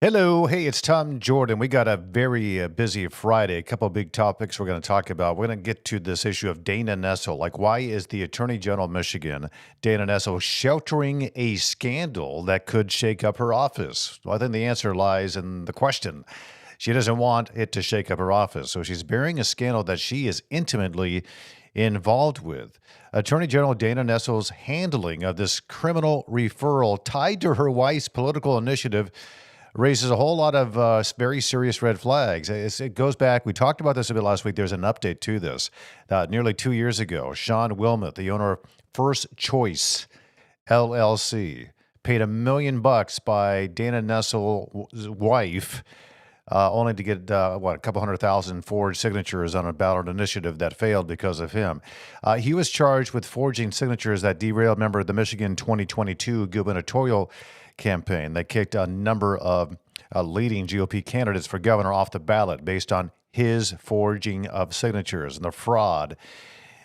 Hello. Hey, it's Tom Jordan. We got a very busy Friday. A couple of big topics we're going to talk about. We're going to get to this issue of Dana Nessel. Like, why is the Attorney General of Michigan, Dana Nessel, sheltering a scandal that could shake up her office? Well, I think the answer lies in the question. She doesn't want it to shake up her office. So she's burying a scandal that she is intimately involved with. Attorney General Dana Nessel's handling of this criminal referral tied to her wife's political initiative raises a whole lot of very serious red flags. It goes back, we talked about this a bit last week. There's an update to this. Nearly 2 years ago, Sean Wilmot, the owner of First Choice LLC, paid $1 million by Dana Nessel's wife, only to get, a couple 100,000 forged signatures on a ballot initiative that failed because of him. He was charged with forging signatures that derailed, remember, the Michigan 2022 gubernatorial campaign that kicked a number of leading GOP candidates for governor off the ballot based on his forging of signatures and the fraud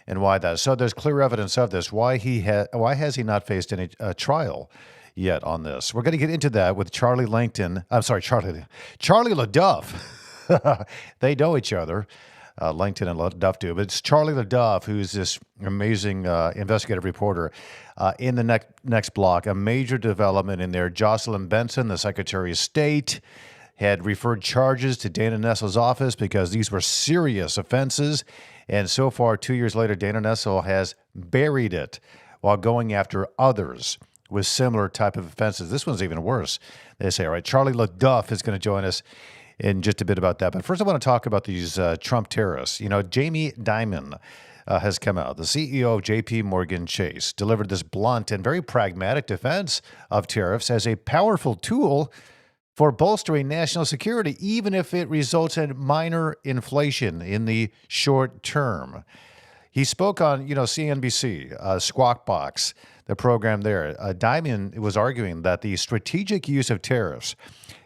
and why that. So there's clear evidence of this. Why has he not faced any trial yet on this? We're going to get into that with Charlie LeDuff. They know each other. LinkedIn and LeDuff do, but it's Charlie LeDuff, who's this amazing investigative reporter. In the next block, a major development in there. Jocelyn Benson, the Secretary of State, had referred charges to Dana Nessel's office because these were serious offenses. And so far, 2 years later, Dana Nessel has buried it while going after others with similar type of offenses. This one's even worse, they say. All right, Charlie LeDuff is going to join us in just a bit about that. But first, I want to talk about these Trump tariffs. You know, Jamie Dimon has come out. The CEO of J.P. Morgan Chase delivered this blunt and very pragmatic defense of tariffs as a powerful tool for bolstering national security, even if it results in minor inflation in the short term. He spoke on, CNBC, Squawk Box, the program there. Dimon was arguing that the strategic use of tariffs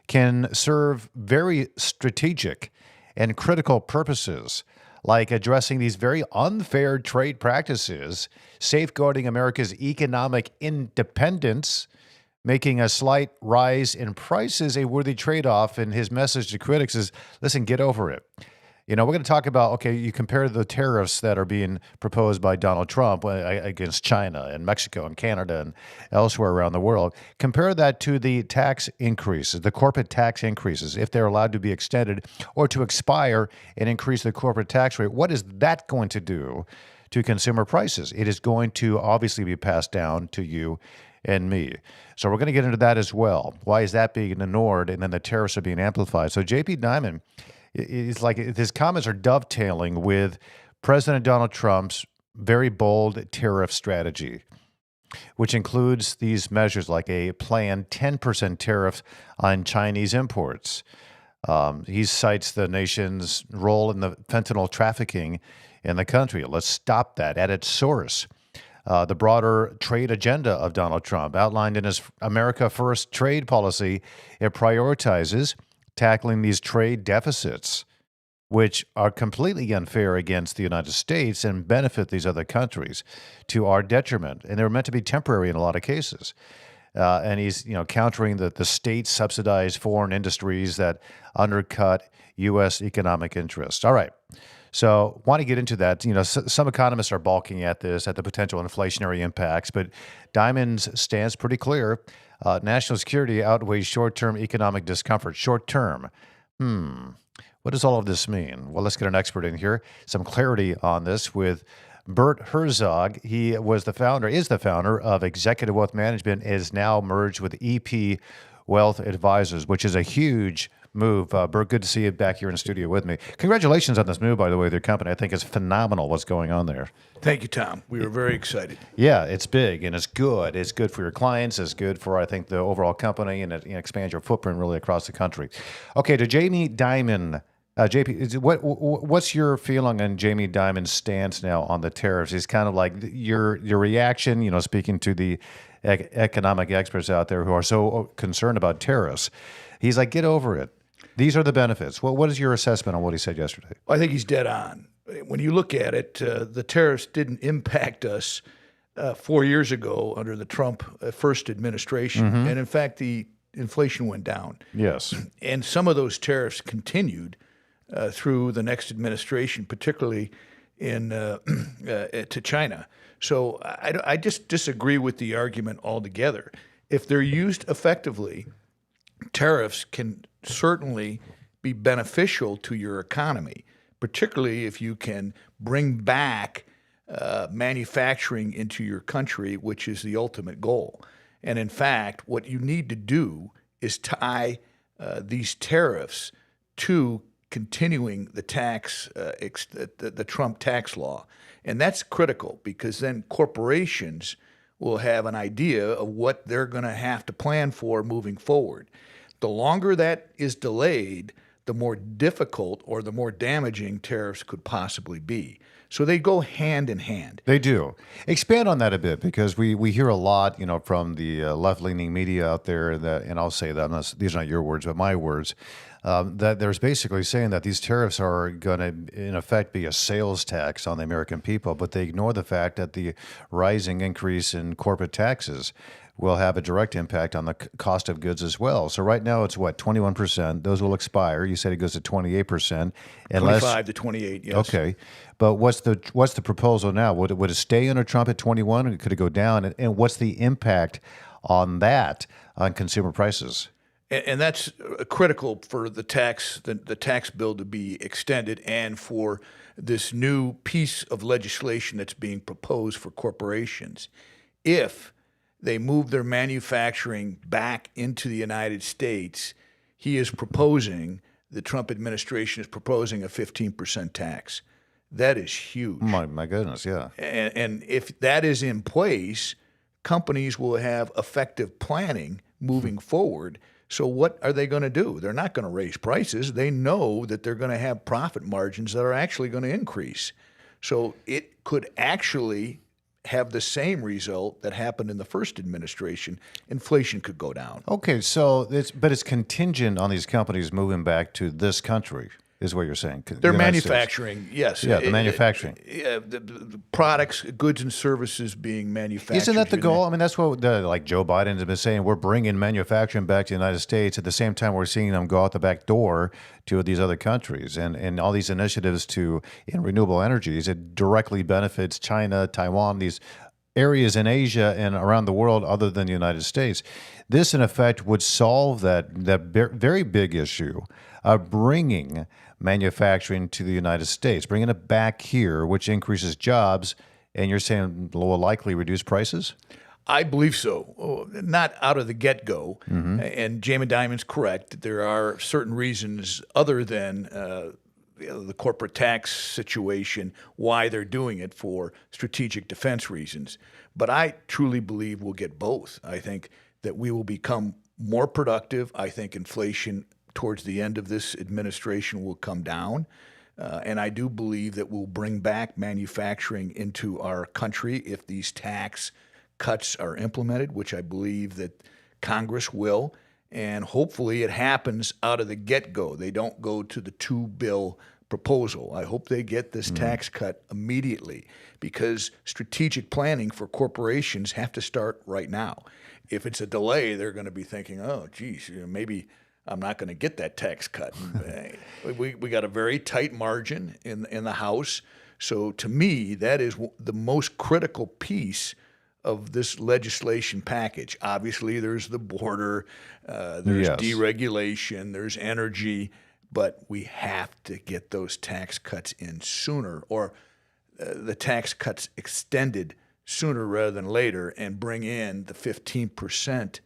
can serve very strategic and critical purposes, like addressing these very unfair trade practices, safeguarding America's economic independence, making a slight rise in prices a worthy trade-off. And his message to critics is, listen, get over it. We're going to talk about, okay, you compare the tariffs that are being proposed by Donald Trump against China and Mexico and Canada and elsewhere around the world. Compare that to the tax increases, the corporate tax increases, if they're allowed to be extended or to expire and increase the corporate tax rate. What is that going to do to consumer prices? It is going to obviously be passed down to you and me. So we're going to get into that as well. Why is that being ignored and then the tariffs are being amplified? So J.P. Dimon, it's like his comments are dovetailing with President Donald Trump's very bold tariff strategy, which includes these measures like a planned 10% tariff on Chinese imports. He cites the nation's role in the fentanyl trafficking in the country. Let's stop that at its source. The broader trade agenda of Donald Trump, outlined in his America First trade policy, it prioritizes tackling these trade deficits, which are completely unfair against the United States and benefit these other countries to our detriment. And they're meant to be temporary in a lot of cases. And he's, countering the state-subsidized foreign industries that undercut U.S. economic interests. All right. So want to get into that. Some economists are balking at this, at the potential inflationary impacts, but Dimon's stance pretty clear. National security outweighs short-term economic discomfort. Short-term. What does all of this mean? Well, let's get an expert in here. Some clarity on this with Bert Herzog. He is the founder of Executive Wealth Management, is now merged with EP Wealth Advisors, which is a huge move. Bert, good to see you back here in the studio with me. Congratulations on this move, by the way, with your company. I think it's phenomenal what's going on there. Thank you, Tom. We were very excited. Yeah, it's big and it's good. It's good for your clients. It's good for, I think, the overall company, and it expands your footprint really across the country. Okay, to Jamie Dimon. JP, what's your feeling on Jamie Dimon's stance now on the tariffs? He's kind of like your reaction, speaking to the economic experts out there who are so concerned about tariffs. He's like, get over it. These are the benefits. Well, what is your assessment on what he said yesterday? I think he's dead on. When you look at it, the tariffs didn't impact us 4 years ago under the Trump first administration. And in fact, the inflation went down. Yes. And some of those tariffs continued through the next administration, particularly to China. So I just disagree with the argument altogether. If they're used effectively, tariffs can certainly be beneficial to your economy, particularly if you can bring back manufacturing into your country, which is the ultimate goal. And in fact, what you need to do is tie these tariffs to continuing the the Trump tax law. And that's critical because then corporations will have an idea of what they're going to have to plan for moving forward. The longer that is delayed, the more difficult or the more damaging tariffs could possibly be. So they go hand in hand. They do. Expand on that a bit because we hear a lot, from the left-leaning media out there that, and I'll say that these are not your words, but my words, that there's basically saying that these tariffs are going to, in effect, be a sales tax on the American people, but they ignore the fact that the rising increase in corporate taxes will have a direct impact on the cost of goods as well. So right now it's what, 21%. Those will expire. You said it goes to 28%. 25 to 28, yes. Okay. But what's the proposal now? Would it stay under Trump at 21 or could it go down? And what's the impact on that on consumer prices? And that's critical for the tax bill to be extended and for this new piece of legislation that's being proposed for corporations. If they move their manufacturing back into the United States, the Trump administration is proposing a 15% tax. That is huge. My goodness, yeah. And if that is in place, companies will have effective planning moving forward. So what are they going to do? They're not going to raise prices. They know that they're going to have profit margins that are actually going to increase. So it could actually have the same result that happened in the first administration. Inflation could go down. Okay, so it's contingent on these companies moving back to this country, is what you're saying. They're manufacturing, yes. Yeah, the manufacturing. The products, goods, and services being manufactured. Isn't that the goal? I mean, that's what like Joe Biden has been saying. We're bringing manufacturing back to the United States. At the same time, we're seeing them go out the back door to these other countries. And all these initiatives in renewable energies, it directly benefits China, Taiwan, these areas in Asia and around the world other than the United States. This, in effect, would solve that very big issue of bringing manufacturing to the United States, bringing it back here, which increases jobs, and you're saying will likely reduce prices? I believe so. Not out of the get-go. Mm-hmm. And Jamie Dimon's correct. There are certain reasons other than the corporate tax situation why they're doing it for strategic defense reasons. But I truly believe we'll get both. I think that we will become more productive. I think inflation towards the end of this administration will come down. And I do believe that we'll bring back manufacturing into our country if these tax cuts are implemented, which I believe that Congress will. And hopefully it happens out of the get-go. They don't go to the two-bill proposal. I hope they get this tax cut immediately because strategic planning for corporations have to start right now. If it's a delay, they're going to be thinking, oh, geez, maybe I'm not going to get that tax cut. we got a very tight margin in the House. So to me, that is the most critical piece of this legislation package. Obviously, there's the border, there's deregulation, there's energy, but we have to get those tax cuts in sooner, or the tax cuts extended sooner rather than later, and bring in the 15%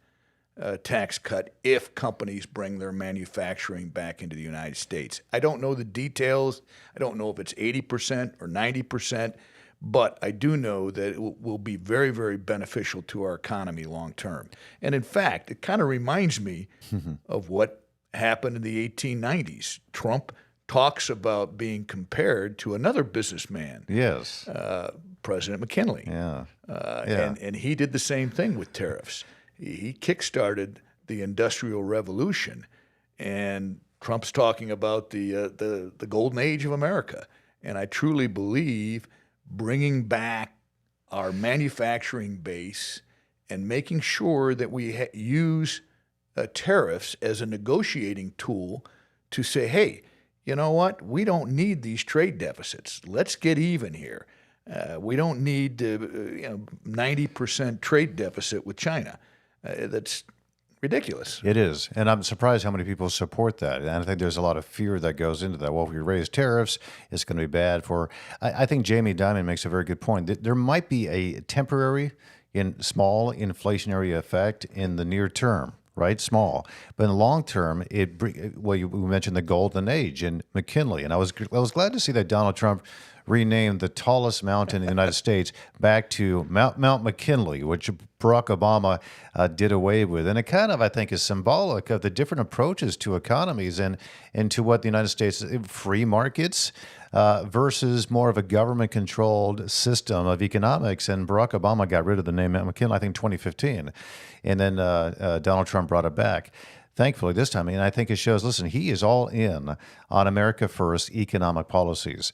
tax cut if companies bring their manufacturing back into the United States. I don't know the details. I don't know if it's 80% or 90%. But I do know that it will be very, very beneficial to our economy long term. And in fact, it kind of reminds me of what happened in the 1890s. Trump talks about being compared to another businessman. Yes. President McKinley. Yeah. And he did the same thing with tariffs. He kickstarted the Industrial Revolution. And Trump's talking about the golden age of America. And I truly believe bringing back our manufacturing base and making sure that we use tariffs as a negotiating tool to say, hey, you know what? We don't need these trade deficits. Let's get even here. We don't need 90% trade deficit with China. That's ridiculous. It is. And I'm surprised how many people support that. And I think there's a lot of fear that goes into that. Well, if we raise tariffs, it's going to be bad for. I think Jamie Dimon makes a very good point. There might be a temporary, small inflationary effect in the near term. Right, small, but in the long term, we mentioned the golden age in McKinley, and I was glad to see that Donald Trump renamed the tallest mountain in the United States back to Mount McKinley, which Barack Obama did away with, and it kind of, I think, is symbolic of the different approaches to economies and to what the United States free markets. Versus more of a government-controlled system of economics. And Barack Obama got rid of the name Mount McKinley, I think, 2015. And then Donald Trump brought it back, thankfully, this time. And I think it shows, listen, he is all in on America First economic policies.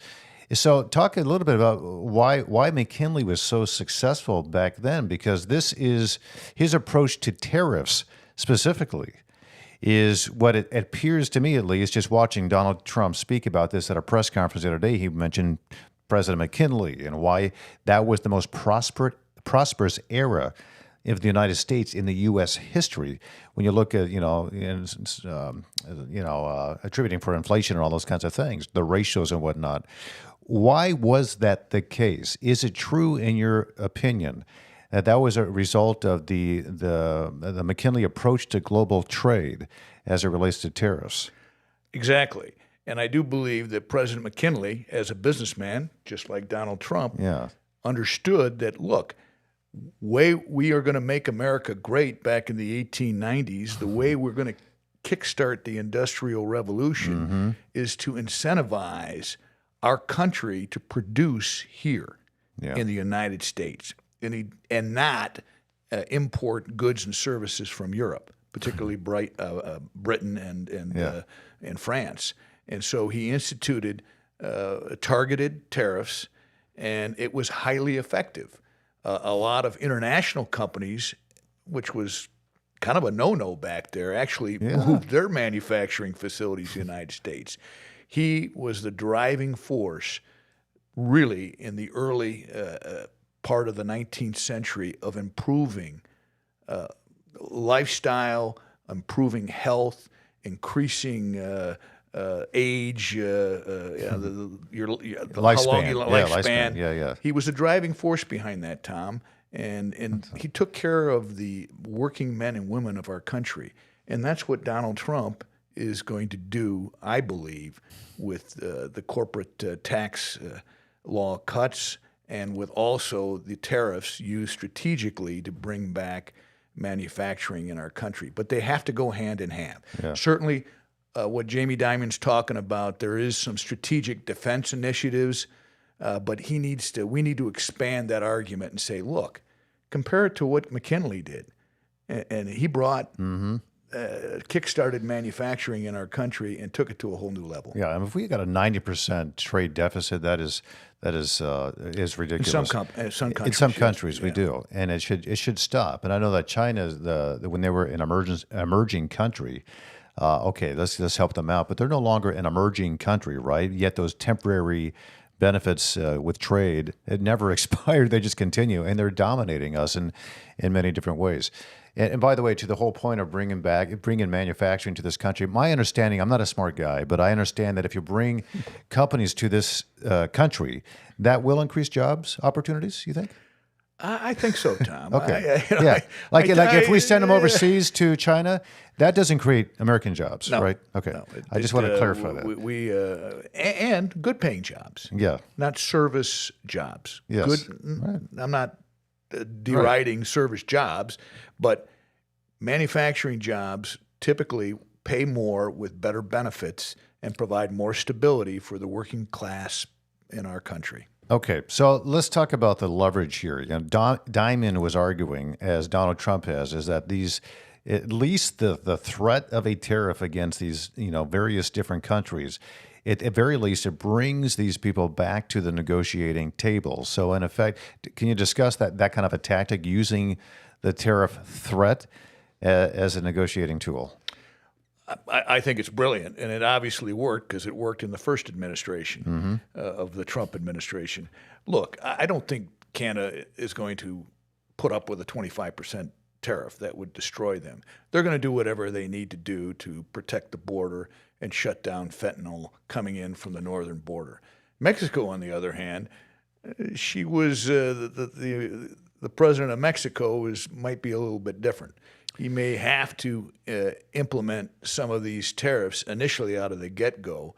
So talk a little bit about why McKinley was so successful back then, because this is his approach to tariffs specifically. Is what it appears to me, at least, just watching Donald Trump speak about this at a press conference the other day. He mentioned President McKinley and why that was the most prosperous era of the United States in the U.S. history. When you look at, attributing for inflation and all those kinds of things, the ratios and whatnot. Why was that the case? Is it true, in your opinion, that was a result of the McKinley approach to global trade as it relates to tariffs? Exactly. And I do believe that President McKinley, as a businessman, just like Donald Trump, understood that, look, way we are going to make America great back in the 1890s, the way we're going to kickstart the Industrial Revolution is to incentivize our country to produce here in the United States. And not import goods and services from Europe, particularly Britain and France. And so he instituted targeted tariffs, and it was highly effective. A lot of international companies, which was kind of a no-no back there, actually moved their manufacturing facilities to the United States. He was the driving force, really, in the early part of the 19th century of improving lifestyle, improving health, increasing age, your lifespan. How long your lifespan. Yeah. He was the driving force behind that, Tom, and he took care of the working men and women of our country, and that's what Donald Trump is going to do, I believe, with the corporate tax law cuts, and with also the tariffs used strategically to bring back manufacturing in our country. But they have to go hand in hand. Yeah. Certainly, what Jamie Dimon's talking about, there is some strategic defense initiatives, but we need to expand that argument and say, look, compare it to what McKinley did. And he brought kickstarted manufacturing in our country and took it to a whole new level. Yeah, and if we got a 90% trade deficit, that is ridiculous. In some countries, in some countries we do, and it should stop. And I know that China, when they were an emerging country, okay, let's help them out, but they're no longer an emerging country, right? Yet those temporary benefits with trade, it never expired. They just continue, and they're dominating us in many different ways. And by the way, to the whole point of bringing manufacturing to this country, my understanding, I'm not a smart guy, but I understand that if you bring companies to this country, that will increase jobs opportunities, you think? I think so, Tom. Okay. If we send them overseas to China, that doesn't create American jobs, right? Okay. No, I just want to clarify that. And good paying jobs. Yeah. Not service jobs. Yes. Right. I'm not deriding service jobs, but manufacturing jobs typically pay more with better benefits and provide more stability for the working class in our country. Okay, so let's talk about the leverage here. Dimon was arguing, as Donald Trump has, is that at least the threat of a tariff against these various different countries, at very least, it brings these people back to the negotiating table. So in effect, can you discuss that kind of a tactic, using the tariff threat as a negotiating tool? I think it's brilliant, and it obviously worked because it worked in the first administration of the Trump administration. Look, I don't think Canada is going to put up with a 25% tariff that would destroy them. They're going to do whatever they need to do to protect the border and shut down fentanyl coming in from the northern border. Mexico, on the other hand, she was the president of Mexico might be a little bit different. He may have to implement some of these tariffs initially out of the get-go.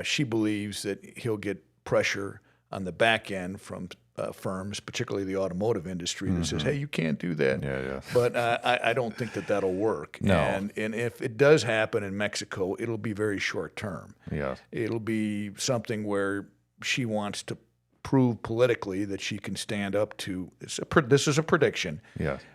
She believes that he'll get pressure on the back end from firms, particularly the automotive industry, that says, hey, you can't do that. Yeah. But I don't think that that'll work. No. And if it does happen in Mexico, it'll be very short term. Yeah. It'll be something where she wants to prove politically that she can stand up to, this is a prediction,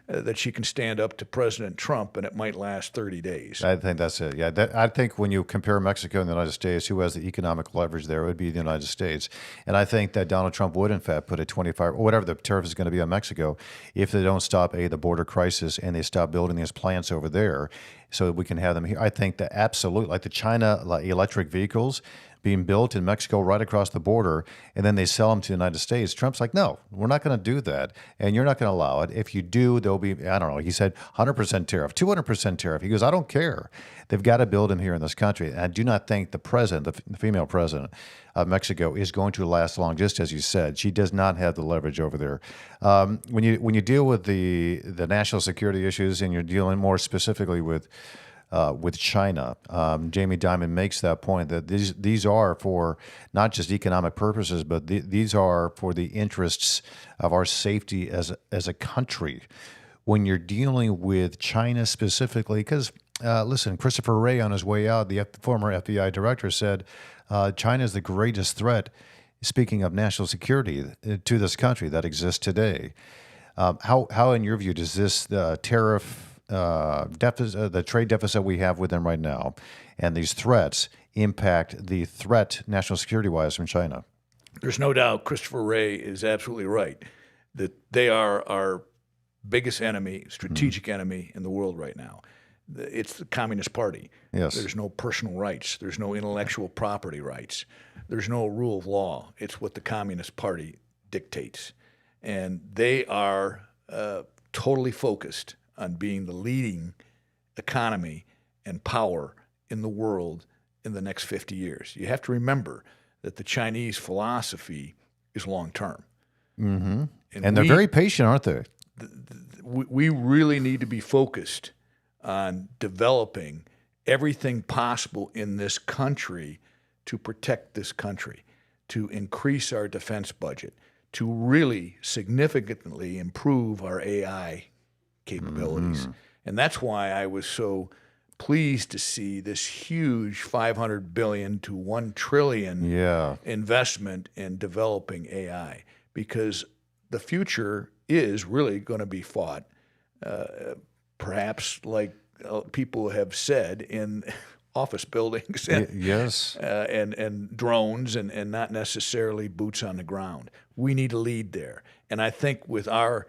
that she can stand up to President Trump, and it might last 30 days. I think that's it. Yeah, I think when you compare Mexico and the United States, who has the economic leverage there, it would be the United States. And I think that Donald Trump would, in fact, put a 25, or whatever the tariff is going to be on Mexico, if they don't stop, the border crisis and they stop building these plants over there so that we can have them here. I think that absolutely, like the China electric vehicles being built in Mexico right across the border, and then they sell them to the United States. Trump's like, no, we're not going to do that, and you're not going to allow it. If you do, there'll be, I don't know, he said 100% tariff, 200% tariff. He goes, I don't care. They've got to build them here in this country. And I do not think the president, the female president of Mexico, is going to last long, just as you said. She does not have the leverage over there. When you deal with the national security issues, and you're dealing more specifically with China, Jamie Dimon makes that point that these are for not just economic purposes, but these are for the interests of our safety as a country. When you're dealing with China specifically, because listen, Christopher Wray on his way out, the former FBI director, said China is the greatest threat, speaking of national security, to this country that exists today. How in your view, does this tariff deficit, the trade deficit we have with them right now, and these threats impact the threat national security-wise from China? There's no doubt Christopher Wray is absolutely right that they are our biggest enemy, strategic enemy in the world right now. It's the Communist Party. Yes. There's no personal rights. There's no intellectual property rights. There's no rule of law. It's what the Communist Party dictates. And they are totally focused on being the leading economy and power in the world in the next 50 years. You have to remember that the Chinese philosophy is long-term. Mm-hmm. And they're very patient, aren't they? We really need to be focused on developing everything possible in this country to protect this country, to increase our defense budget, to really significantly improve our AI capabilities. And that's why I was so pleased to see this huge $500 billion to $1 trillion investment in developing AI, because the future is really going to be fought, perhaps like people have said, in office buildings and, and drones and not necessarily boots on the ground. We need to lead there. And I think with our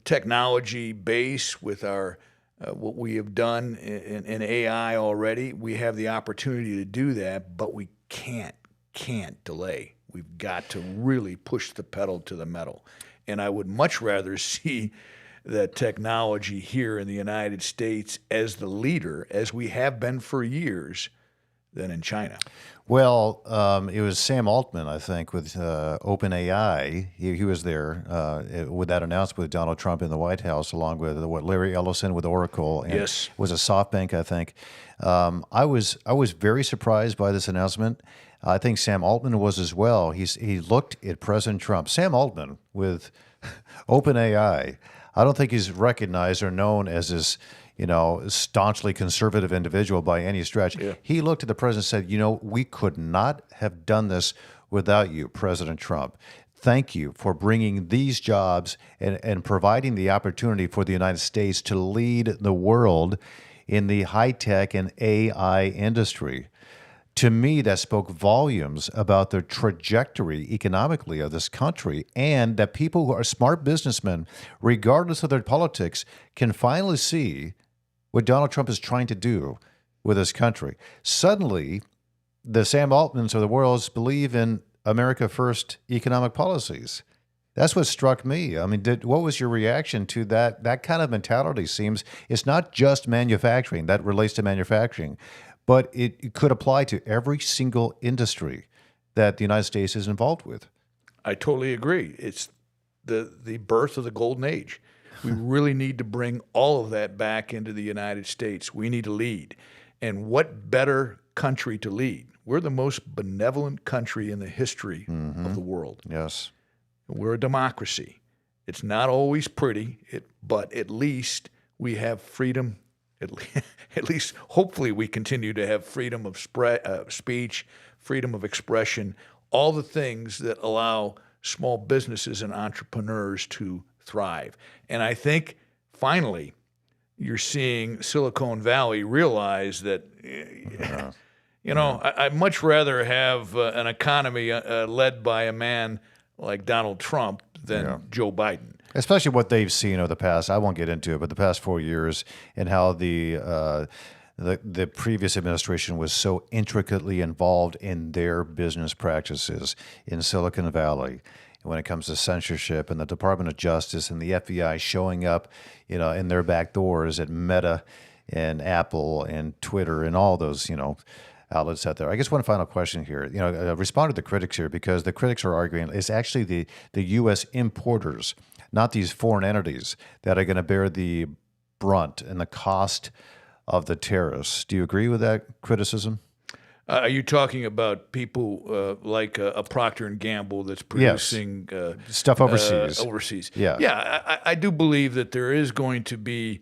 technology base, with our what we have done in AI already, we have the opportunity to do that, but we can't delay. We've got to really push the pedal to the metal. And I would much rather see that technology here in the United States as the leader, as we have been for years, than in China. Well, it was Sam Altman, I think, with OpenAI. He was there with that announcement with Donald Trump in the White House, along with Larry Ellison with Oracle. And yes, it was a SoftBank, I think. I was very surprised by this announcement. I think Sam Altman was as well. He looked at President Trump. Sam Altman with OpenAI. I don't think he's recognized or known as this, staunchly conservative individual by any stretch. Yeah. He looked at the president and said, we could not have done this without you, President Trump. Thank you for bringing these jobs and providing the opportunity for the United States to lead the world in the high-tech and AI industry. To me, that spoke volumes about the trajectory economically of this country, and that people who are smart businessmen, regardless of their politics, can finally see what Donald Trump is trying to do with this country. Suddenly, the Sam Altmans of the world believe in America First economic policies. That's what struck me. I mean, what was your reaction to that? That kind of mentality seems it's not just manufacturing that relates to manufacturing, but it could apply to every single industry that the United States is involved with. I totally agree. It's the birth of the golden age. We really need to bring all of that back into the United States. We need to lead. And what better country to lead? We're the most benevolent country in the history of the world. Yes. We're a democracy. It's not always pretty, but at least we have freedom. At least, hopefully, we continue to have freedom of speech, freedom of expression, all the things that allow small businesses and entrepreneurs to thrive. And I think, finally, you're seeing Silicon Valley realize that, I'd much rather have an economy led by a man like Donald Trump than Joe Biden. Especially what they've seen over the past, I won't get into it, but the past 4 years and how the previous administration was so intricately involved in their business practices in Silicon Valley. When it comes to censorship and the Department of Justice and the FBI showing up, in their back doors at Meta and Apple and Twitter and all those, outlets out there. I guess one final question here. Respond to the critics here, because the critics are arguing it's actually the U.S. importers, not these foreign entities, that are going to bear the brunt and the cost of the tariffs. Do you agree with that criticism? Are you talking about people like a Procter & Gamble that's producing stuff overseas? Overseas. Yeah. I do believe that there is going to be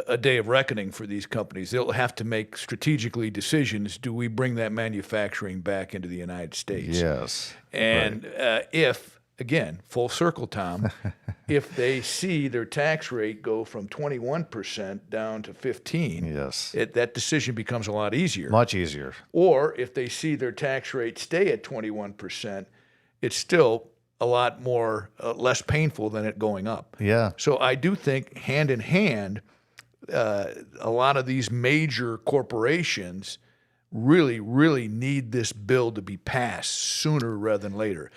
a day of reckoning for these companies. They'll have to make strategically decisions. Do we bring that manufacturing back into the United States? Yes. And if, again, full circle, Tom, if they see their tax rate go from 21% down to 15%, yes, that decision becomes a lot easier. Much easier. Or if they see their tax rate stay at 21%, it's still a lot more less painful than it going up. Yeah. So I do think hand in hand, a lot of these major corporations really, really need this bill to be passed sooner rather than later.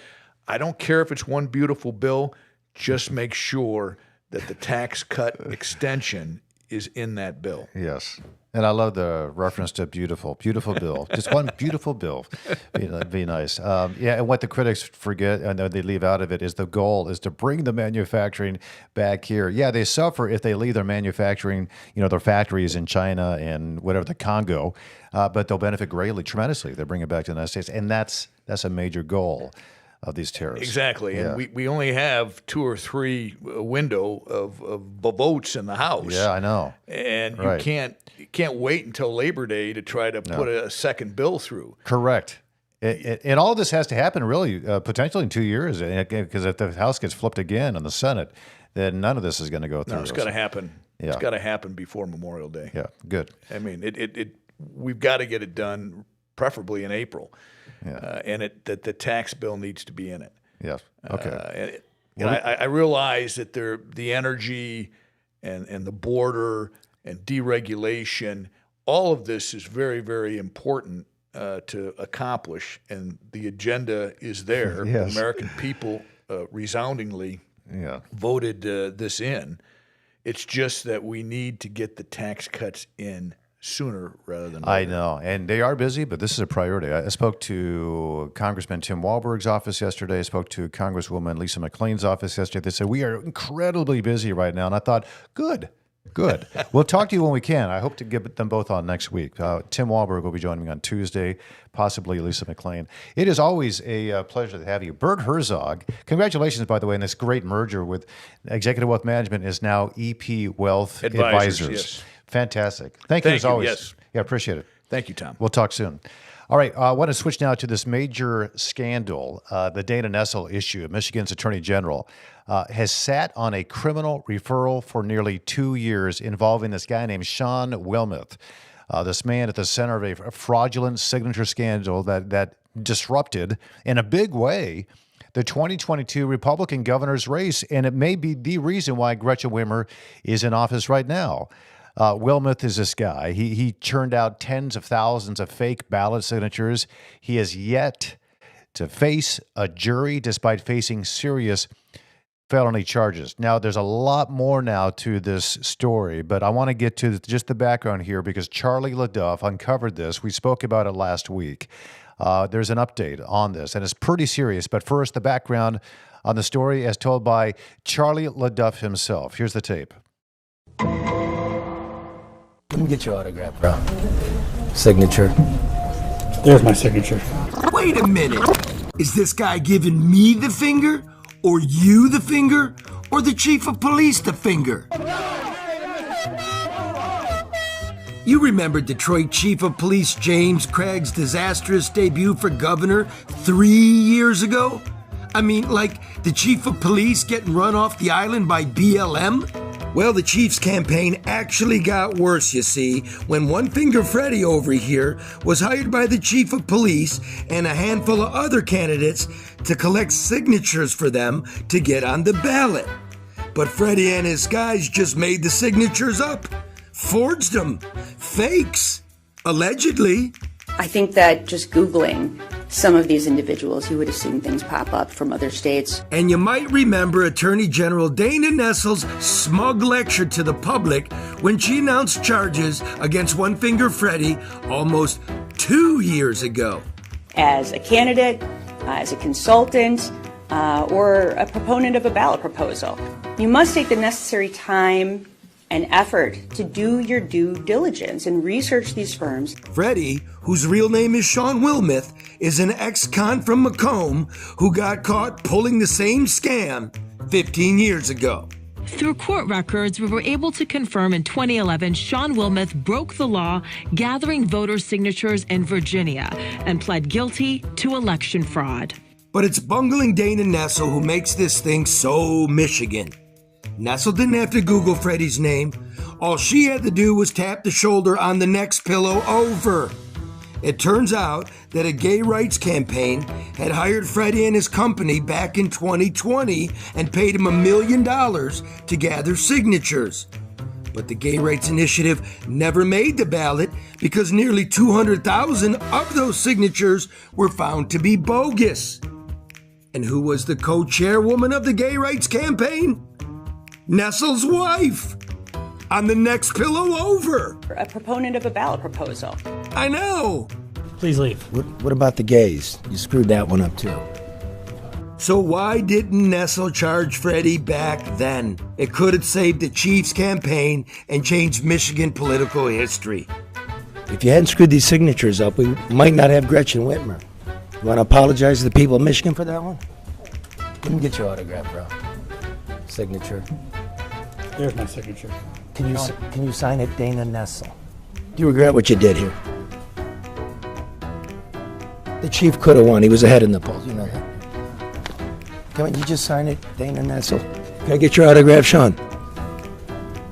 I don't care if it's one beautiful bill, just make sure that the tax cut extension is in that bill. Yes. And I love the reference to beautiful bill. Just one beautiful bill. Be nice. And what the critics forget, and they leave out of it, is the goal is to bring the manufacturing back here. Yeah, they suffer if they leave their manufacturing, their factories in China and whatever, the Congo, but they'll benefit greatly, tremendously. They bring it back to the United States. And that's a major goal of these tariffs. Exactly. Yeah. And we only have 2 or 3 window of votes in the House. Yeah, I know. And you can't wait until Labor Day to try to put a second bill through. Correct. And all of this has to happen really potentially in 2 years, because if the House gets flipped again in the Senate, then none of this is going to go through. No, it's got to happen. Yeah. It's got to happen before Memorial Day. Yeah, good. I mean, we've got to get it done, preferably in April. Yeah. And that the tax bill needs to be in it. Yeah. Okay. I realize that the energy and the border and deregulation, all of this is very, very important to accomplish, and the agenda is there. Yes. The American people resoundingly voted this in. It's just that we need to get the tax cuts in sooner rather than later. I know, and they are busy, but this is a priority. I spoke to Congressman Tim Walberg's office yesterday. I spoke to Congresswoman Lisa McClain's office yesterday. They said, we are incredibly busy right now. And I thought, good. We'll talk to you when we can. I hope to get them both on next week. Tim Walberg will be joining me on Tuesday, possibly Lisa McClain. It is always a pleasure to have you. Bert Herzog, congratulations, by the way, in this great merger with Executive Wealth Management is now EP Wealth Advisors. Yes. Fantastic. Thank you as always. Yes. Yeah, appreciate it. Thank you, Tom. We'll talk soon. All right, I want to switch now to this major scandal. The Dana Nessel issue, Michigan's Attorney General, has sat on a criminal referral for nearly 2 years involving this guy named Sean Wilmoth. This man at the center of a fraudulent signature scandal that disrupted in a big way the 2022 Republican governor's race, and it may be the reason why Gretchen Whitmer is in office right now. Wilmoth is this guy. He churned out tens of thousands of fake ballot signatures. He has yet to face a jury despite facing serious felony charges. Now, there's a lot more now to this story, but I want to get to just the background here because Charlie LeDuff uncovered this. We spoke about it last week. There's an update on this, and it's pretty serious. But first, the background on the story as told by Charlie LeDuff himself. Here's the tape. Let me get your autograph, bro. Signature. There's my signature. Wait a minute. Is this guy giving me the finger? Or you the finger? Or the chief of police the finger? You remember Detroit Chief of Police James Craig's disastrous debut for governor 3 years ago? I mean, like the chief of police getting run off the island by BLM? Well, the chief's campaign actually got worse, you see, when One Finger Freddy over here was hired by the chief of police and a handful of other candidates to collect signatures for them to get on the ballot. But Freddy and his guys just made the signatures up, forged them, fakes, allegedly. I think that just Googling some of these individuals, you would have seen things pop up from other states. And you might remember Attorney General Dana Nessel's smug lecture to the public when she announced charges against One Finger Freddy almost 2 years ago. As a candidate, as a consultant, or a proponent of a ballot proposal, you must take the necessary time and effort to do your due diligence and research these firms. Freddie, whose real name is Sean Wilmoth, is an ex-con from Macomb who got caught pulling the same scam 15 years ago. Through court records, we were able to confirm in 2011 Sean Wilmoth broke the law gathering voter signatures in Virginia and pled guilty to election fraud. But it's bungling Dana Nessel who makes this thing so Michigan. Nessel didn't have to Google Freddie's name. All she had to do was tap the shoulder on the next pillow over. It turns out that a gay rights campaign had hired Freddie and his company back in 2020 and paid him $1 million to gather signatures. But the Gay Rights Initiative never made the ballot because nearly 200,000 of those signatures were found to be bogus. And who was the co-chairwoman of the gay rights campaign? Nessel's wife, on the next pillow over. A proponent of a ballot proposal. I know. Please leave. What about the gays? You screwed that one up too. So why didn't Nessel charge Freddie back then? It could have saved the Chiefs campaign and changed Michigan political history. If you hadn't screwed these signatures up, we might not have Gretchen Whitmer. You want to apologize to the people of Michigan for that one? Let me get your autograph, bro. Signature. There's my signature. Can you sign it, Dana Nessel? Do you regret what you did here? The chief could have won. He was ahead in the polls. You know that. Come on, you just sign it, Dana Nessel. Can I get your autograph, Sean?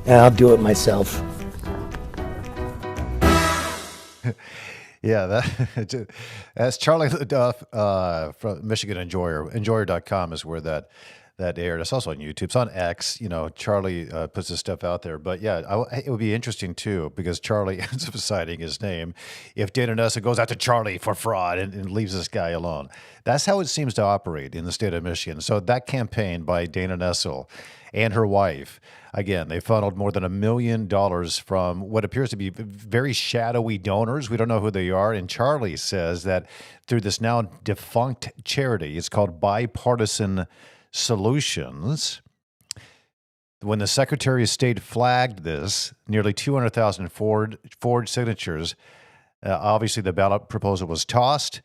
Yeah, I'll do it myself. Yeah, that's Charlie LeDuff from Michigan Enjoyer. Enjoyer.com is where that aired. It's also on YouTube. It's on X. You know, Charlie puts this stuff out there. But yeah, it would be interesting too because Charlie ends up citing his name. If Dana Nessel goes after Charlie for fraud and leaves this guy alone, that's how it seems to operate in the state of Michigan. So that campaign by Dana Nessel and her wife, again, they funneled more than $1 million from what appears to be very shadowy donors. We don't know who they are. And Charlie says that through this now defunct charity, it's called Bipartisan Solutions. When the Secretary of State flagged this, nearly 200,000 forged signatures, obviously the ballot proposal was tossed,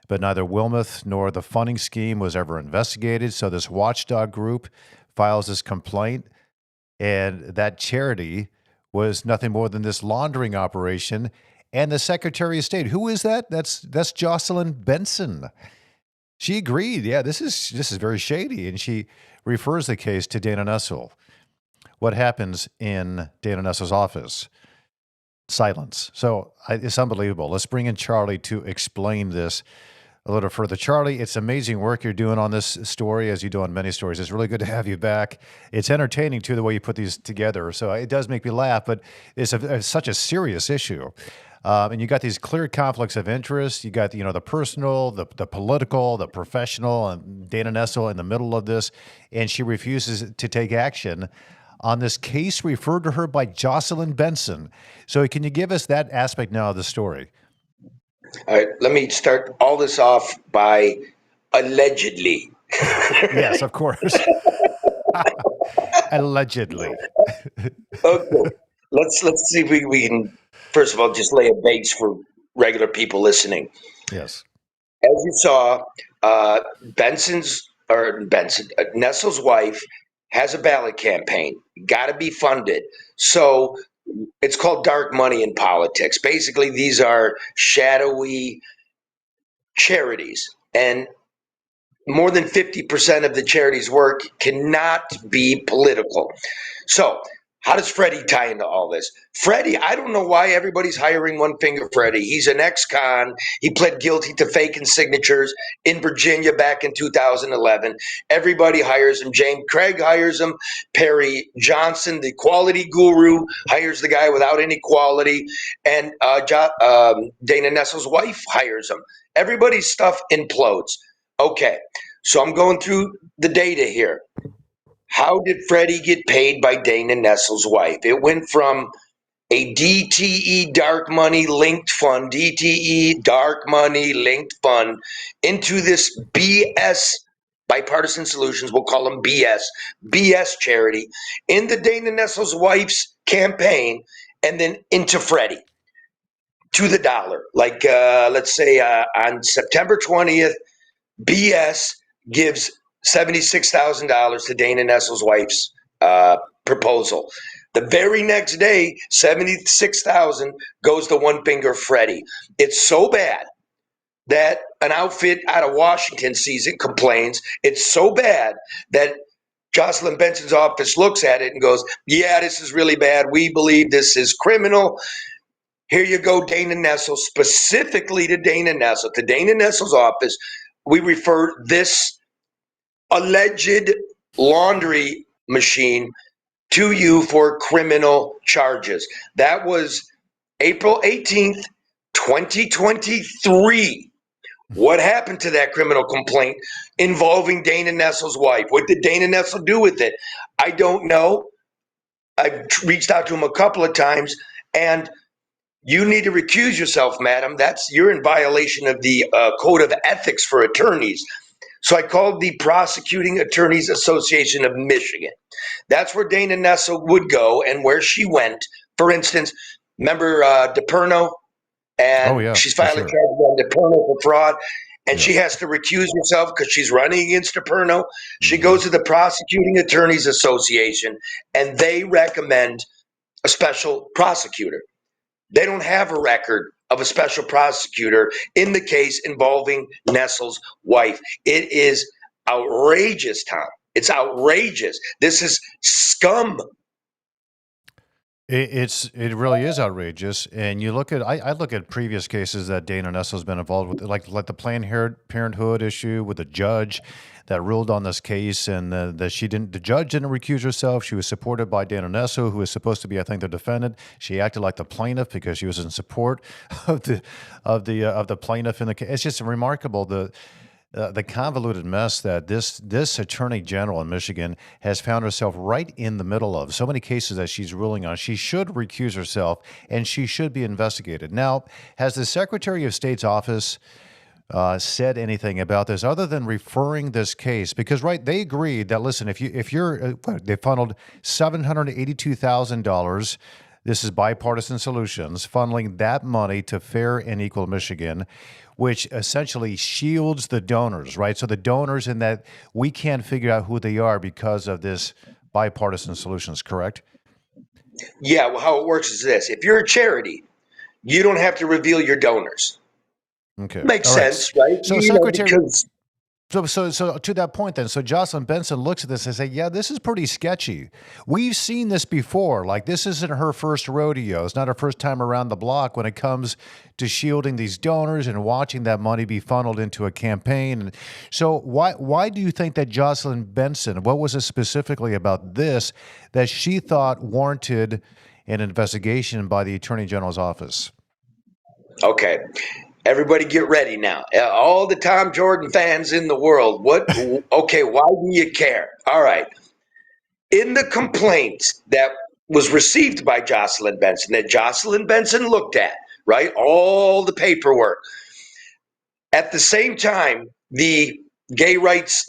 but neither Wilmoth nor the funding scheme was ever investigated. So this watchdog group files this complaint, and that charity was nothing more than this laundering operation. And the Secretary of State, who is that? That's Jocelyn Benson. She agreed. Yeah, this is very shady, and she refers the case to Dana Nessel. What happens in Dana Nessel's office? silence. So it's unbelievable. Let's bring in Charlie to explain this a little further. Charlie, it's amazing work you're doing on this story, as you do on many stories. It's really good to have you back. It's entertaining, too, the way you put these together. So it does make me laugh, but it's such a serious issue. And you got these clear conflicts of interest. You got, the personal, the political, the professional, and Dana Nessel in the middle of this, and she refuses to take action on this case referred to her by Jocelyn Benson. So can you give us that aspect now of the story? All right, let me start all this off by allegedly. Yes, of course. Allegedly. Okay, let's see if we can first of all just lay a base for regular people listening. Yes. As you saw, Nessel's wife has a ballot campaign. Got to be funded. So it's called dark money in politics. Basically, these are shadowy charities, and more than 50% of the charity's work cannot be political. So how does Freddie tie into all this? Freddie, I don't know why everybody's hiring One Finger Freddie. He's an ex-con. He pled guilty to faking signatures in Virginia back in 2011. Everybody hires him. James Craig hires him. Perry Johnson, the quality guru, hires the guy without any quality. And Dana Nessel's wife hires him. Everybody's stuff implodes. Okay, so I'm going through the data here. How did Freddie get paid by Dana Nessel's wife? It went from a DTE dark money linked fund, DTE dark money linked fund, into this BS, Bipartisan Solutions, we'll call them BS charity, in the Dana Nessel's wife's campaign, and then into Freddie to the dollar. Like, let's say on September 20th, BS gives $76,000 to Dana Nessel's wife's proposal. The very next day, $76,000 goes to One Finger Freddie. It's so bad that an outfit out of Washington sees it, complains. It's so bad that Jocelyn Benson's office looks at it and goes, yeah, this is really bad. We believe this is criminal. Here you go, Dana Nessel, specifically to Dana Nessel, to Dana Nessel's office. We refer this alleged laundry machine to you for criminal charges. That was April 18th, 2023. What happened to that criminal complaint involving Dana Nessel's wife? What did Dana Nessel do with it? I don't know. I've reached out to him a couple of times, and you need to recuse yourself, madam. You're in violation of the Code of Ethics for Attorneys. So I called the Prosecuting Attorneys Association of Michigan. That's where Dana Nessel would go and where she went. For instance, remember DePerno? And she's filing charges on DePerno for fraud. And she has to recuse herself because she's running against DePerno. She goes to the Prosecuting Attorneys Association, and they recommend a special prosecutor. They don't have a record of a special prosecutor in the case involving Nessel's wife. It is outrageous, Tom. It's outrageous. This is scum. It really is outrageous. And you look at, I look at previous cases that Dana Nessel's been involved with, like the Planned Parenthood issue with the judge that ruled on this case, and that the judge didn't recuse herself. She was supported by Dana Nessel, who was supposed to be, I think, the defendant. She acted like the plaintiff because she was in support of the plaintiff in the case. It's just remarkable the convoluted mess that this attorney general in Michigan has found herself right in the middle of. So many cases that she's ruling on. She should recuse herself, and she should be investigated. Now, has the Secretary of State's office said anything about this other than referring this case? Because they agreed that, listen, if you're they funneled $782,000. This is Bipartisan Solutions funneling that money to Fair and Equal Michigan, which essentially shields the donors, right? So the donors, in that we can't figure out who they are because of this Bipartisan Solutions, correct? Yeah, well, how it works is this. If you're a charity, you don't have to reveal your donors. Okay. Makes sense, right? So So to that point then, so Jocelyn Benson looks at this and say, yeah, this is pretty sketchy. We've seen this before. Like, this isn't her first rodeo. It's not her first time around the block when it comes to shielding these donors and watching that money be funneled into a campaign. And so why do you think that Jocelyn Benson, what was it specifically about this that she thought warranted an investigation by the Attorney General's office? Okay. Everybody get ready now. All the Tom Jordan fans in the world. Okay, why do you care? All right. In the complaint that was received by Jocelyn Benson, that Jocelyn Benson looked at, right? All the paperwork. At the same time, the gay rights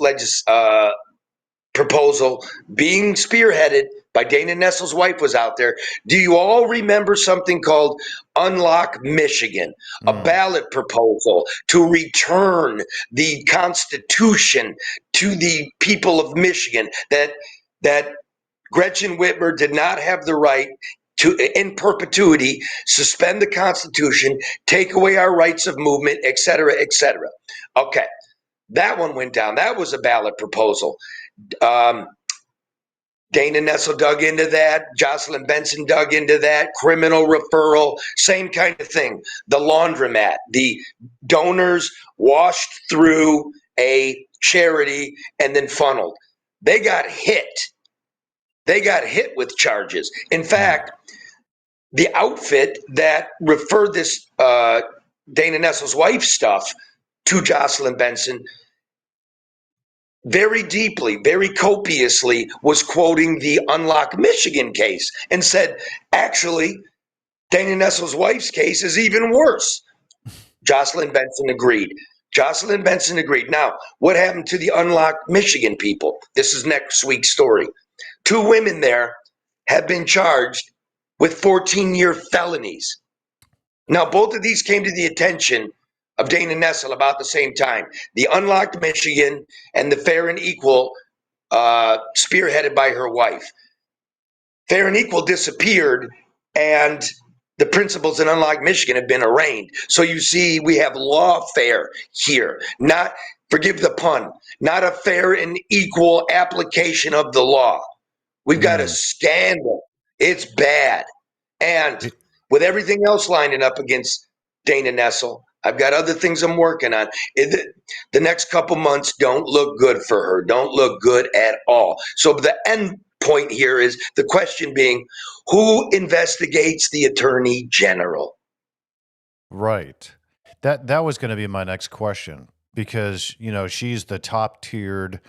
proposal being spearheaded by Dana Nessel's wife was out there. Do you all remember something called Unlock Michigan, a ballot proposal to return the Constitution to the people of Michigan, that Gretchen Whitmer did not have the right to, in perpetuity, suspend the Constitution, take away our rights of movement, et cetera, et cetera. Okay, that one went down. That was a ballot proposal. Dana Nessel dug into that. Jocelyn Benson dug into that. Criminal referral, same kind of thing. The laundromat, the donors washed through a charity and then funneled. They got hit. They got hit with charges. In fact, the outfit that referred this Dana Nessel's wife stuff to Jocelyn Benson very deeply, very copiously was quoting the Unlock Michigan case and said, actually, Dana Nessel's wife's case is even worse. Jocelyn Benson agreed. Jocelyn Benson agreed. Now, what happened to the Unlock Michigan people? This is next week's story. 2 women there have been charged with 14-year felonies. Now, both of these came to the attention of Dana Nessel about the same time. The Unlocked Michigan and the Fair and Equal, spearheaded by her wife. Fair and Equal disappeared, and the principals in Unlocked Michigan have been arraigned. So you see, we have lawfare here. Not, forgive the pun, not a fair and equal application of the law. We've got a scandal. It's bad. And with everything else lining up against Dana Nessel, I've got other things I'm working on. The next couple months don't look good for her. Don't look good at all. So the end point here is the question being, who investigates the Attorney General? Right. That was going to be my next question because, you know, she's the top tiered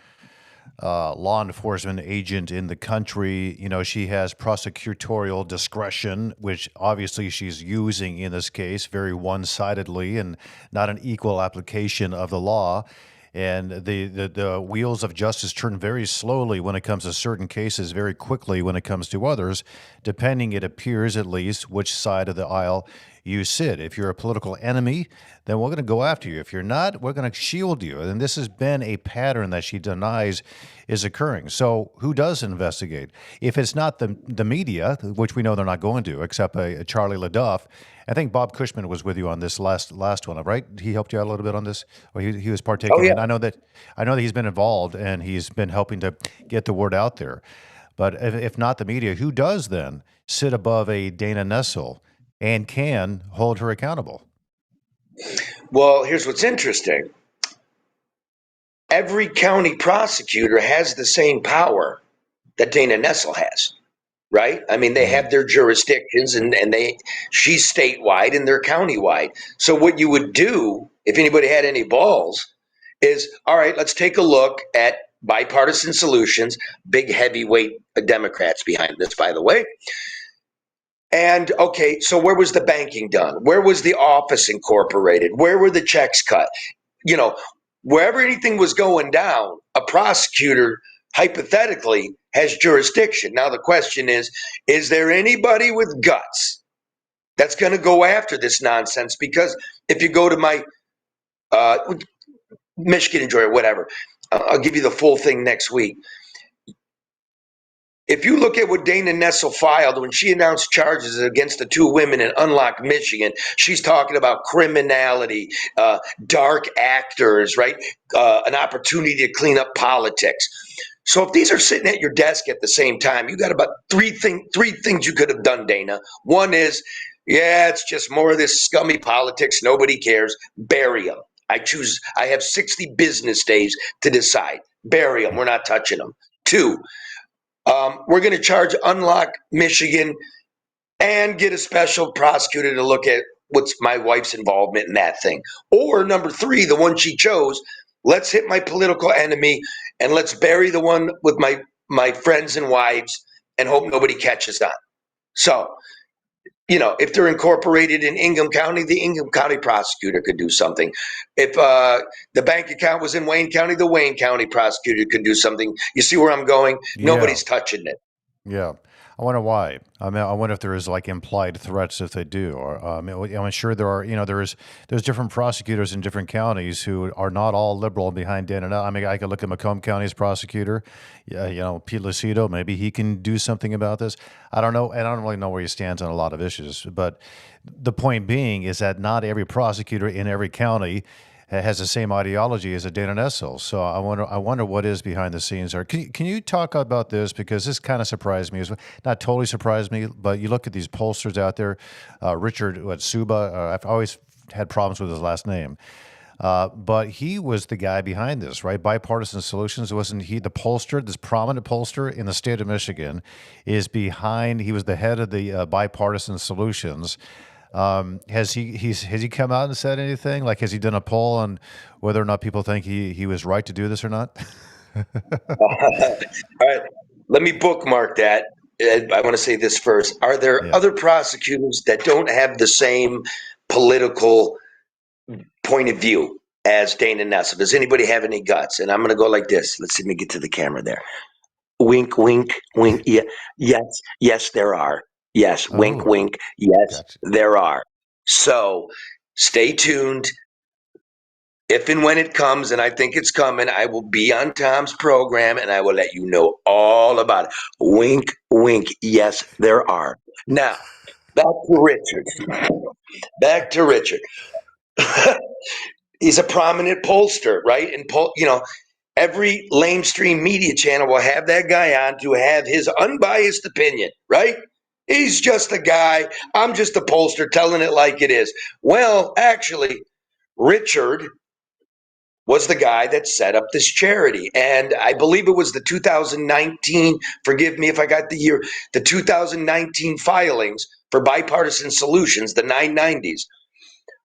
law enforcement agent in the country. You know, she has prosecutorial discretion, which obviously she's using in this case very one-sidedly and not an equal application of the law. And the wheels of justice turn very slowly when it comes to certain cases, very quickly when it comes to others, depending, it appears at least, which side of the aisle you sit. If you're a political enemy, then we're going to go after you. If you're not, we're going to shield you. And this has been a pattern that she denies is occurring. So who does investigate? If it's not the media, which we know they're not going to, except a Charlie LeDuff. I think Bob Cushman was with you on this last one, right? He helped you out a little bit on this, or he was partaking. Oh, yeah. And I know that he's been involved and he's been helping to get the word out there. But if not the media, who does then sit above a Dana Nessel and can hold her accountable? Well, here's what's interesting. Every county prosecutor has the same power that Dana Nessel has, right? I mean, they have their jurisdictions and she's statewide and they're countywide. So what you would do, if anybody had any balls, is, all right, let's take a look at bipartisan solutions, big heavyweight Democrats behind this, by the way. And okay, so where was the banking done? Where was the office incorporated? Where were the checks cut? You know, wherever anything was going down, a prosecutor hypothetically has jurisdiction. Now the question is there anybody with guts that's going to go after this nonsense? Because if you go to my Michigan Enjoy or whatever, I'll give you the full thing next week. if you look at what Dana Nessel filed when she announced charges against the two women in Unlock, Michigan, she's talking about criminality, dark actors, right? An opportunity to clean up politics. So if these are sitting at your desk at the same time, you got about three things you could have done, Dana. One is, yeah, it's just more of this scummy politics. Nobody cares. Bury them. I have 60 business days to decide. Bury them. We're not touching them. Two, we're going to charge Unlock Michigan and get a special prosecutor to look at what's my wife's involvement in that thing. Or number three, the one she chose, let's hit my political enemy and let's bury the one with my friends and wives and hope nobody catches on. So, if they're incorporated in Ingham County, the Ingham County prosecutor could do something. If the bank account was in Wayne County, the Wayne County prosecutor could do something. You see where I'm going? Yeah. Nobody's touching it. Yeah. I wonder why. I mean, I wonder if there is like implied threats if they do, or I'm sure there are. There's different prosecutors in different counties who are not all liberal behind Dana. I mean, I could look at Macomb County's prosecutor, Pete Lucido. Maybe he can do something about this. I don't know, and I don't really know where he stands on a lot of issues. But the point being is that not every prosecutor in every county has the same ideology as a Dana Nessel. So I wonder what is behind the scenes there. Can you talk about this? Because this kind of surprised me. Not totally surprised me, but you look at these pollsters out there, Richard Suba, I've always had problems with his last name. But he was the guy behind this, right? Bipartisan Solutions. Wasn't he the pollster, this prominent pollster in the state of Michigan, is behind, he was the head of the Bipartisan Solutions. Has he come out and said anything? Like, has he done a poll on whether or not people think he was right to do this or not? All right, let me bookmark that. I want to say this first. Are there other prosecutors that don't have the same political point of view as Dana Nessel? Does anybody have any guts? And I'm going to go like this. Let's see me get to the camera there. Wink, wink, wink. Yeah, yes, there are. Yes, wink, wink. Yes, gotcha. There are. So stay tuned. If and when it comes, and I think it's coming, I will be on Tom's program and I will let you know all about it. Wink, wink. Yes, there are. Now, back to Richard. He's a prominent pollster, right? And every lamestream media channel will have that guy on to have his unbiased opinion, right? He's just a guy. I'm just a pollster telling it like it is. Well, actually, Richard was the guy that set up this charity. And I believe it was the 2019, forgive me if I got the year, the 2019 filings for Bipartisan Solutions, the 990s.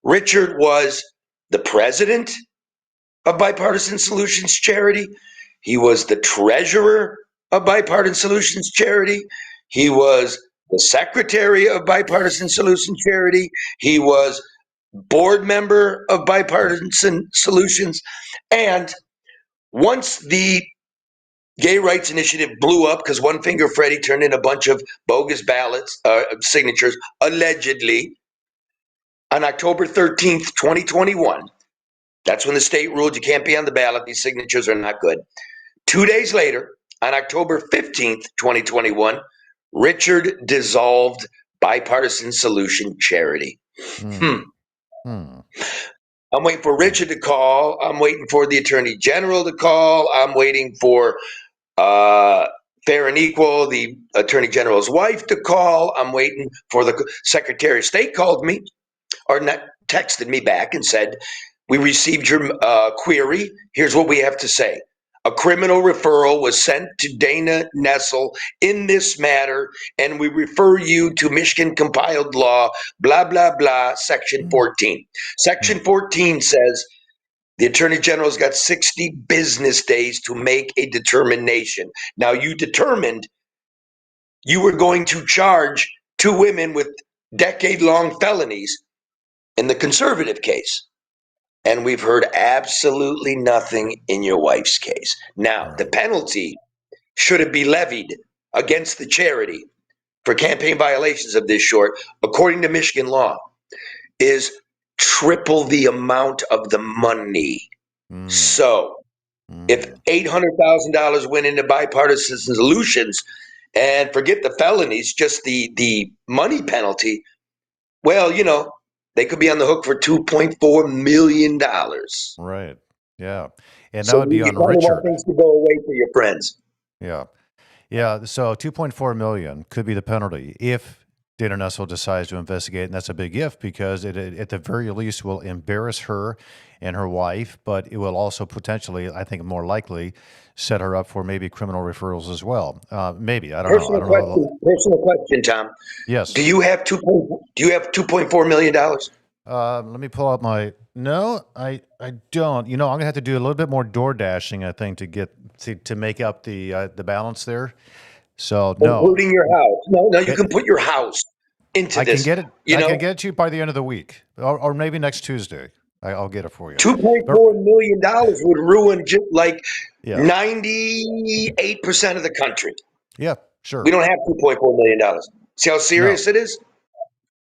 Richard was the president of Bipartisan Solutions Charity. He was the treasurer of Bipartisan Solutions Charity. He was the secretary of Bipartisan Solutions Charity. He was board member of Bipartisan Solutions. And once the Gay Rights Initiative blew up because One Finger Freddy turned in a bunch of bogus ballots, signatures, allegedly, on October 13th, 2021, that's when the state ruled you can't be on the ballot. These signatures are not good. 2 days later, on October 15th, 2021, Richard dissolved Bipartisan Solution Charity. I'm waiting for Richard to call. I'm waiting for the Attorney General to call. I'm waiting for Fair and Equal, the Attorney General's wife, to call. I'm waiting for the Secretary of State called me, or not, texted me back and said, we received your query. Here's what we have to say. A criminal referral was sent to Dana Nessel in this matter, and we refer you to Michigan compiled law, blah, blah, blah, Section 14. Section 14 says the Attorney General's got 60 business days to make a determination. Now, you determined you were going to charge two women with decade-long felonies in the conservative case. And we've heard absolutely nothing in your wife's case. Now, the penalty, should it be levied against the charity for campaign violations of this sort, according to Michigan law, is triple the amount of the money. So if $800,000 went into Bipartisan Solutions And forget the felonies, just the money penalty. Well, they could be on the hook for $2.4 million. Right. Yeah. And that So would be you on kind of want Richard. things to go away for your friends. Yeah. Yeah. So 2.4 million could be the penalty if Dana Nessel decides to investigate. And that's a big if, because it at the very least will embarrass her and her wife, but it will also potentially, I think more likely, set her up for maybe criminal referrals as well. Maybe. I don't know. I don't know. Personal question, Tom. Yes. Do you have $2.4 million? Let me pull up my. No, I don't. I'm gonna have to do a little bit more door dashing, I think, to make up the balance there. So no, Including your house. No, you can put your house into I this. can get it. I can get it to you by the end of the week, or maybe next Tuesday. I'll get it for you. $2.4 million would ruin just like Yeah. 98% of the country. Yeah, sure. We don't have $2.4 million. See how serious it is?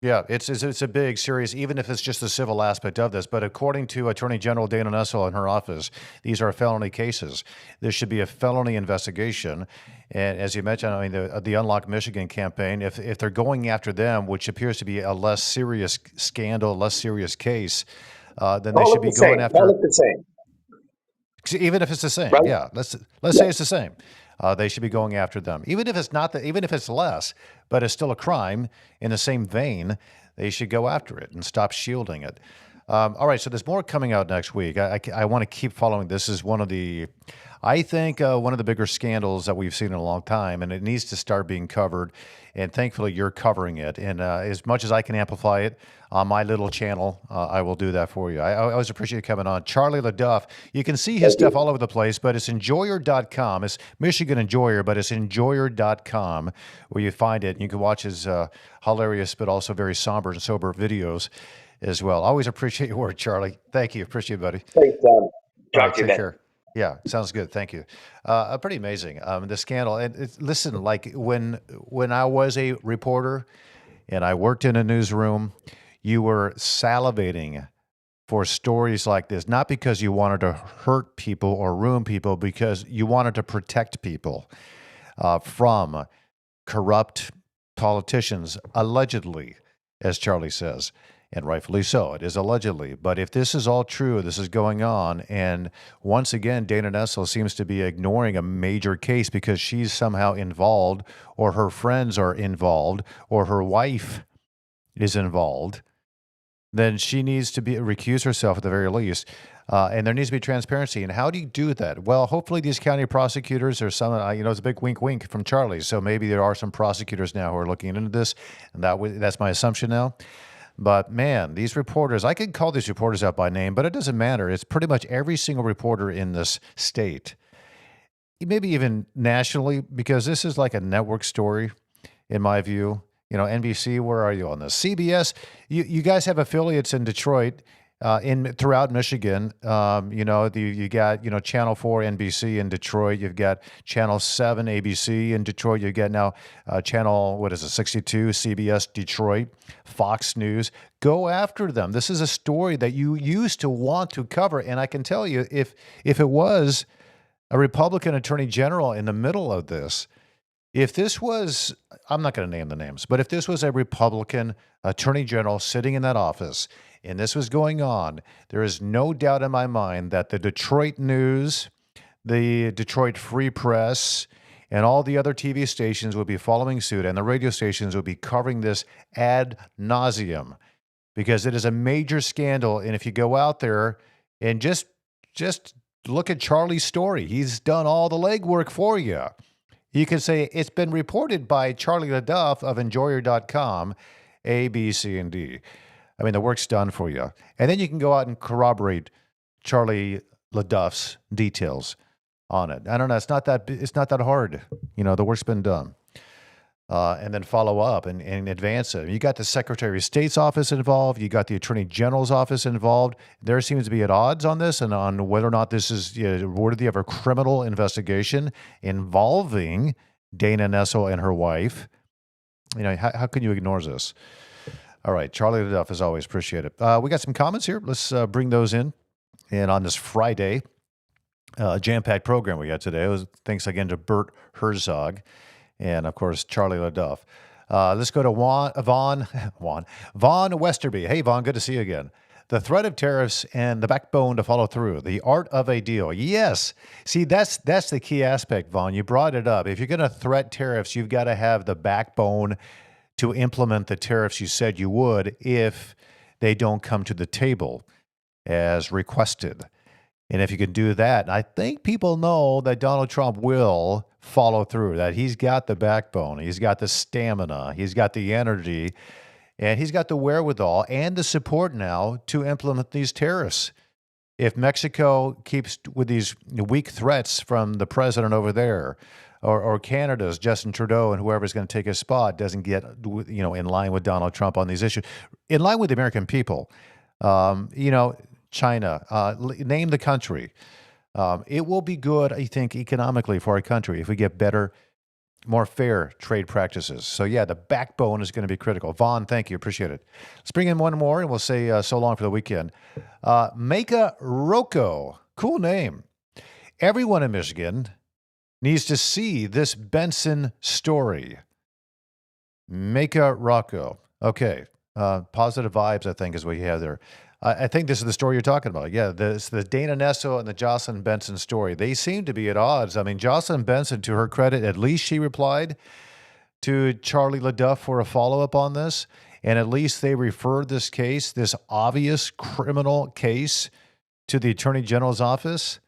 Yeah, it's a big, serious, even if it's just the civil aspect of this. But according to Attorney General Dana Nessel in her office, these are felony cases. There should be a felony investigation. And as you mentioned, I mean, the Unlock Michigan campaign, if they're going after them, which appears to be a less serious scandal, less serious case, then they should be going after. Call it the same. Even if it's the same, right? Yeah. Let's say it's the same. They should be going after them, even if it's not even if it's less, but it's still a crime in the same vein. They should go after it and stop shielding it. All right, so there's more coming out next week. I want to keep following. This is one of the bigger scandals that we've seen in a long time, and it needs to start being covered. And thankfully, you're covering it. And as much as I can amplify it on my little channel, I will do that for you. I always appreciate you coming on. Charlie LeDuff, you can see his stuff all over the place, but it's enjoyer.com. It's Michigan Enjoyer, but it's enjoyer.com where you find it. And you can watch his hilarious but also very somber and sober videos as well. Always appreciate your work, Charlie. Thank you. Appreciate it, buddy. Thanks, Tom. Talk to you, man. Take care. Yeah, sounds good. Thank you. Pretty amazing. The scandal. And listen, like when I was a reporter and I worked in a newsroom, you were salivating for stories like this, not because you wanted to hurt people or ruin people, because you wanted to protect people from corrupt politicians, allegedly, as Charlie says. And rightfully so. It is allegedly. But if this is all true, this is going on, and once again, Dana Nessel seems to be ignoring a major case because she's somehow involved, or her friends are involved, or her wife is involved, then she needs to recuse herself at the very least. And there needs to be transparency. And how do you do that? Well, hopefully these county prosecutors are some, it's a big wink, wink from Charlie. So maybe there are some prosecutors now who are looking into this, and that's my assumption now. But man, these reporters, I could call these reporters out by name, but it doesn't matter. It's pretty much every single reporter in this state, maybe even nationally, because this is like a network story, in my view. NBC, where are you on this? CBS, you guys have affiliates in Detroit, throughout Michigan. You got, Channel 4 NBC in Detroit. You've got Channel 7 ABC in Detroit. You've got now Channel, 62, CBS Detroit, Fox News. Go after them. This is a story that you used to want to cover. And I can tell you, if it was a Republican attorney general in the middle of this, if this was, I'm not going to name the names, but if this was a Republican attorney general sitting in that office and this was going on, there is no doubt in my mind that the Detroit News, the Detroit Free Press, and all the other TV stations would be following suit, and the radio stations would be covering this ad nauseum, because it is a major scandal. And if you go out there and just look at Charlie's story, he's done all the legwork for you. You can say it's been reported by Charlie LeDuff of enjoyer.com, A, B, C, and D. I mean, the work's done for you. And then you can go out and corroborate Charlie LeDuff's details on it. I don't know. It's not that hard. The work's been done. And then follow up and advance it. You got the Secretary of State's office involved. You got the Attorney General's office involved. There seems to be at odds on this and on whether or not this is worthy of a criminal investigation involving Dana Nessel and her wife. How can you ignore this? All right, Charlie LeDuff, as always, appreciate it. We got some comments here. Let's bring those in. And on this Friday, jam-packed program we got today. Thanks again to Bert Herzog. and, of course, Charlie LeDuff. Let's go to Vaughn Westerby. Hey, Vaughn, good to see you again. The threat of tariffs and the backbone to follow through. The art of a deal. Yes. See, that's the key aspect, Vaughn. You brought it up. If you're going to threat tariffs, you've got to have the backbone to implement the tariffs you said you would if they don't come to the table as requested. And if you can do that, I think people know that Donald Trump will follow through, that he's got the backbone, he's got the stamina, he's got the energy, and he's got the wherewithal and the support now to implement these tariffs. If Mexico keeps with these weak threats from the president over there, or Canada's Justin Trudeau and whoever's going to take his spot doesn't get in line with Donald Trump on these issues, in line with the American people, China, name the country. It will be good, I think, economically for our country if we get better, more fair trade practices. So, yeah, the backbone is going to be critical. Vaughn, thank you. Appreciate it. Let's bring in one more, and we'll say so long for the weekend. Meka Rocco. Cool name. Everyone in Michigan needs to see this Benson story. Meka Rocco. Okay. Positive vibes, I think, is what you have there. I think this is the story you're talking about. Yeah, it's the Dana Nessel and the Jocelyn Benson story. They seem to be at odds. I mean, Jocelyn Benson, to her credit, at least she replied to Charlie LeDuff for a follow-up on this, and at least they referred this case, this obvious criminal case, to the Attorney General's office.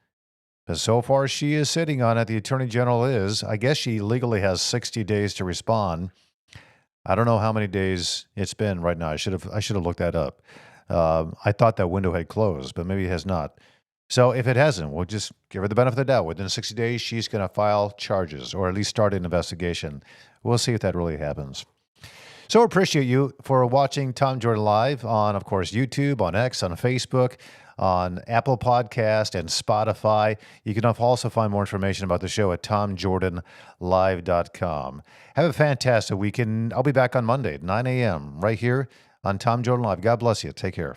Because so far she is sitting on it, the Attorney General is. I guess she legally has 60 days to respond. I don't know how many days it's been right now. I should have looked that up. I thought that window had closed, but maybe it has not. So if it hasn't, we'll just give her the benefit of the doubt. Within 60 days, she's going to file charges or at least start an investigation. We'll see if that really happens. So I appreciate you for watching Tom Jordan Live on, of course, YouTube, on X, on Facebook, on Apple Podcast and Spotify. You can also find more information about the show at TomJordanLive.com. Have a fantastic weekend. I'll be back on Monday at 9 a.m. right here on Tom Jordan Live. God bless you. Take care.